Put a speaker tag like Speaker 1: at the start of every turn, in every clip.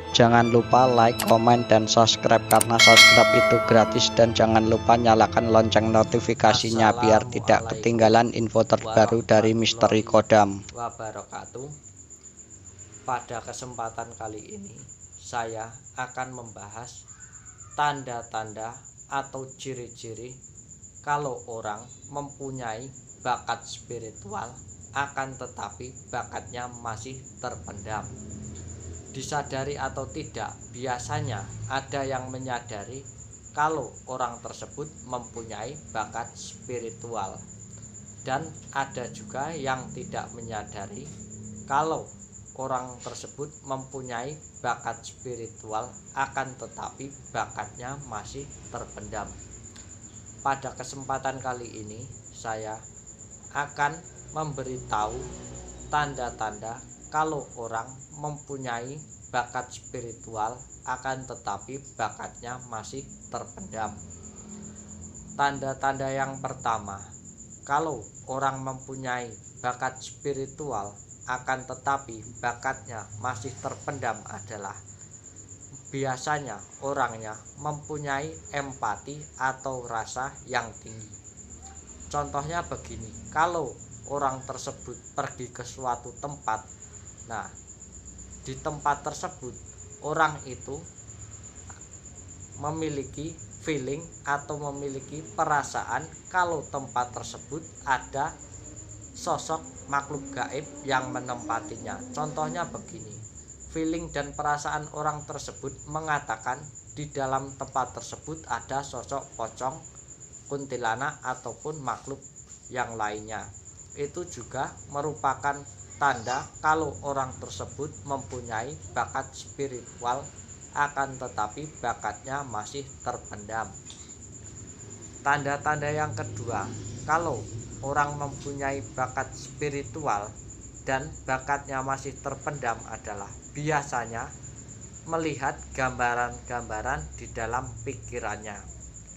Speaker 1: Jangan lupa like, komen, dan subscribe karena subscribe itu gratis, dan jangan lupa nyalakan lonceng notifikasinya biar tidak ketinggalan info terbaru dari Misteri Kodam
Speaker 2: wabarakatuh. Pada kesempatan kali ini saya akan membahas tanda-tanda atau ciri-ciri kalau orang mempunyai bakat spiritual akan tetapi bakatnya masih terpendam. Disadari atau tidak, biasanya ada yang menyadari kalau orang tersebut mempunyai bakat spiritual, dan ada juga yang tidak menyadari kalau orang tersebut mempunyai bakat spiritual akan tetapi bakatnya masih terpendam. Pada kesempatan kali ini saya akan memberitahu tanda-tanda kalau orang mempunyai bakat spiritual akan tetapi bakatnya masih terpendam. Tanda-tanda yang pertama, kalau orang mempunyai bakat spiritual akan tetapi bakatnya masih terpendam adalah biasanya orangnya mempunyai empati atau rasa yang tinggi. Contohnya begini, kalau orang tersebut pergi ke suatu tempat, nah di tempat tersebut orang itu memiliki feeling atau memiliki perasaan kalau tempat tersebut ada sosok makhluk gaib yang menempatinya. Contohnya begini, feeling dan perasaan orang tersebut mengatakan di dalam tempat tersebut ada sosok pocong, kuntilanak ataupun makhluk yang lainnya. Itu juga merupakan tanda kalau orang tersebut mempunyai bakat spiritual akan tetapi bakatnya masih terpendam. Tanda-tanda yang kedua, kalau orang mempunyai bakat spiritual dan bakatnya masih terpendam adalah biasanya melihat gambaran-gambaran di dalam pikirannya.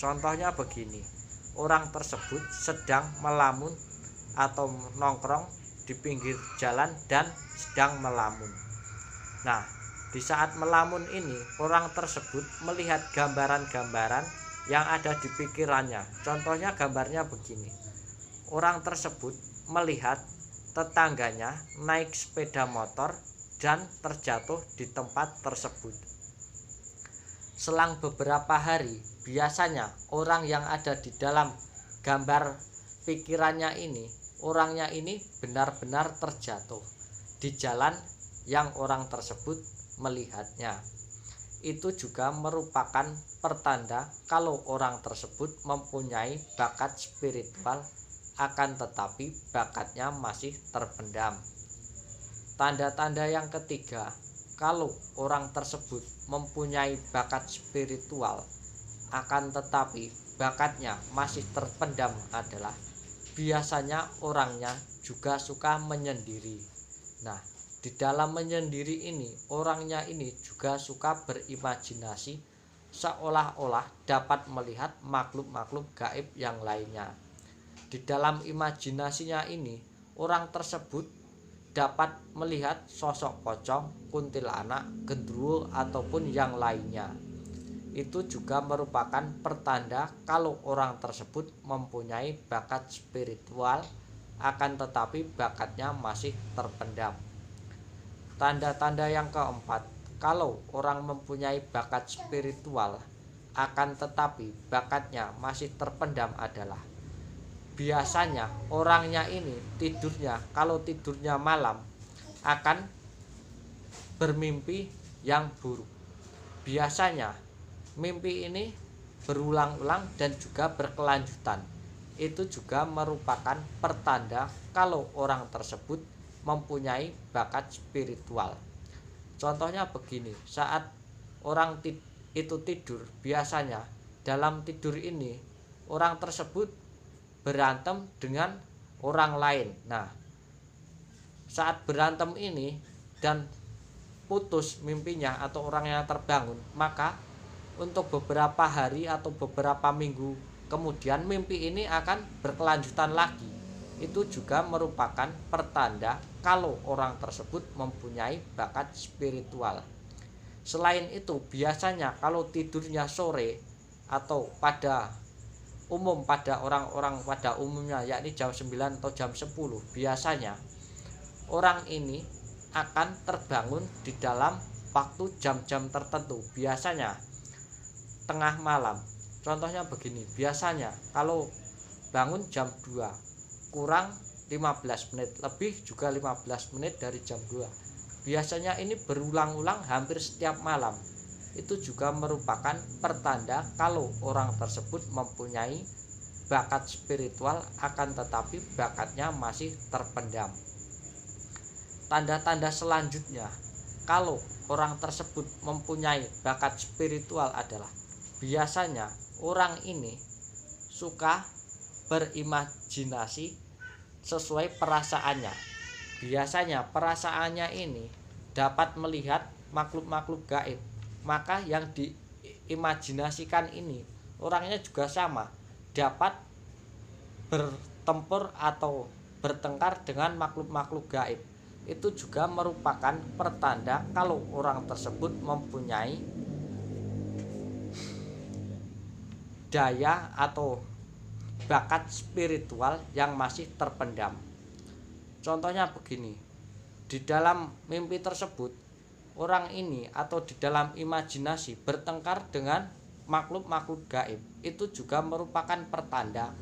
Speaker 2: Contohnya begini, orang tersebut sedang melamun atau nongkrong di pinggir jalan dan sedang melamun. Nah, di saat melamun ini orang tersebut melihat gambaran-gambaran yang ada di pikirannya. Contohnya gambarnya begini, orang tersebut melihat tetangganya naik sepeda motor dan terjatuh di tempat tersebut. Selang beberapa hari, biasanya orang yang ada di dalam gambar pikirannya ini, orangnya ini benar-benar terjatuh di jalan yang orang tersebut melihatnya. Itu juga merupakan pertanda kalau orang tersebut mempunyai bakat spiritual akan tetapi bakatnya masih terpendam. Tanda-tanda yang ketiga, kalau orang tersebut mempunyai bakat spiritual akan tetapi bakatnya masih terpendam adalah biasanya orangnya juga suka menyendiri. Nah, di dalam menyendiri ini, orangnya ini juga suka berimajinasi seolah-olah dapat melihat makhluk-makhluk gaib yang lainnya. Di dalam imajinasinya ini, orang tersebut dapat melihat sosok pocong, kuntilanak, gendruwo ataupun yang lainnya. Itu juga merupakan pertanda kalau orang tersebut mempunyai bakat spiritual akan tetapi bakatnya masih terpendam. Tanda-tanda yang keempat, kalau orang mempunyai bakat spiritual akan tetapi bakatnya masih terpendam adalah biasanya orangnya ini tidurnya, kalau tidurnya malam akan bermimpi yang buruk. Biasanya mimpi ini berulang-ulang dan juga berkelanjutan. Itu juga merupakan pertanda kalau orang tersebut mempunyai bakat spiritual. Contohnya begini, saat orang itu tidur, biasanya dalam tidur ini orang tersebut berantem dengan orang lain. Nah, saat berantem ini dan putus mimpinya atau orangnya terbangun, maka untuk beberapa hari atau beberapa minggu kemudian mimpi ini akan berkelanjutan lagi. Itu juga merupakan pertanda kalau orang tersebut mempunyai bakat spiritual. Selain itu, biasanya kalau tidurnya sore atau pada orang-orang pada umumnya yakni jam 9 atau jam 10, biasanya orang ini akan terbangun di dalam waktu jam-jam tertentu, biasanya tengah malam. Contohnya begini, biasanya kalau bangun jam 2 kurang 15 menit, lebih juga 15 menit dari jam 2. Biasanya ini berulang-ulang hampir setiap malam. Itu juga merupakan pertanda kalau orang tersebut mempunyai bakat spiritual, akan tetapi bakatnya masih terpendam. Tanda-tanda selanjutnya kalau orang tersebut mempunyai bakat spiritual adalah biasanya orang ini suka berimajinasi sesuai perasaannya. Biasanya perasaannya ini dapat melihat makhluk-makhluk gaib, maka yang diimajinasikan ini orangnya juga sama, dapat bertempur atau bertengkar dengan makhluk-makhluk gaib. Itu juga merupakan pertanda kalau orang tersebut mempunyai daya atau bakat spiritual yang masih terpendam. Contohnya begini, di dalam mimpi tersebut orang ini atau di dalam imajinasi bertengkar dengan makhluk-makhluk gaib. Itu juga merupakan pertanda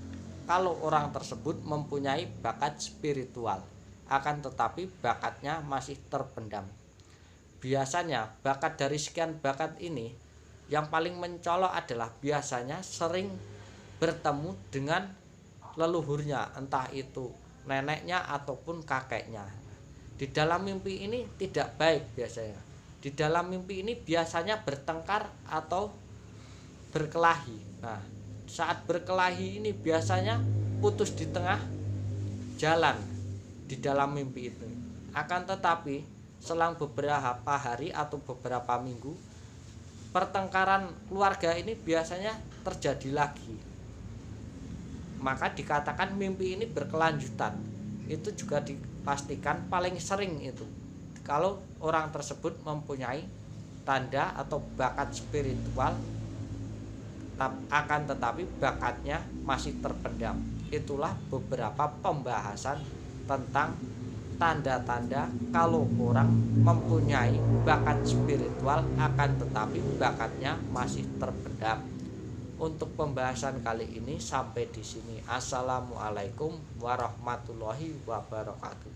Speaker 2: kalau orang tersebut mempunyai bakat spiritual, akan tetapi bakatnya masih terpendam. Biasanya bakat dari sekian bakat ini yang paling mencolok adalah biasanya sering bertemu dengan leluhurnya, entah itu neneknya ataupun kakeknya. Di dalam mimpi ini tidak baik biasanya. Di dalam mimpi ini biasanya bertengkar atau berkelahi. Nah, saat berkelahi ini biasanya putus di tengah jalan di dalam mimpi itu. Akan tetapi selang beberapa hari atau beberapa minggu, pertengkaran keluarga ini biasanya terjadi lagi. Maka dikatakan mimpi ini berkelanjutan. Itu juga dipastikan paling sering itu kalau orang tersebut mempunyai tanda atau bakat spiritual, akan tetapi bakatnya masih terpendam. Itulah beberapa pembahasan tentang tanda-tanda kalau orang mempunyai bakat spiritual akan tetapi bakatnya masih terpendam. Untuk pembahasan kali ini sampai di sini. Assalamualaikum warahmatullahi wabarakatuh.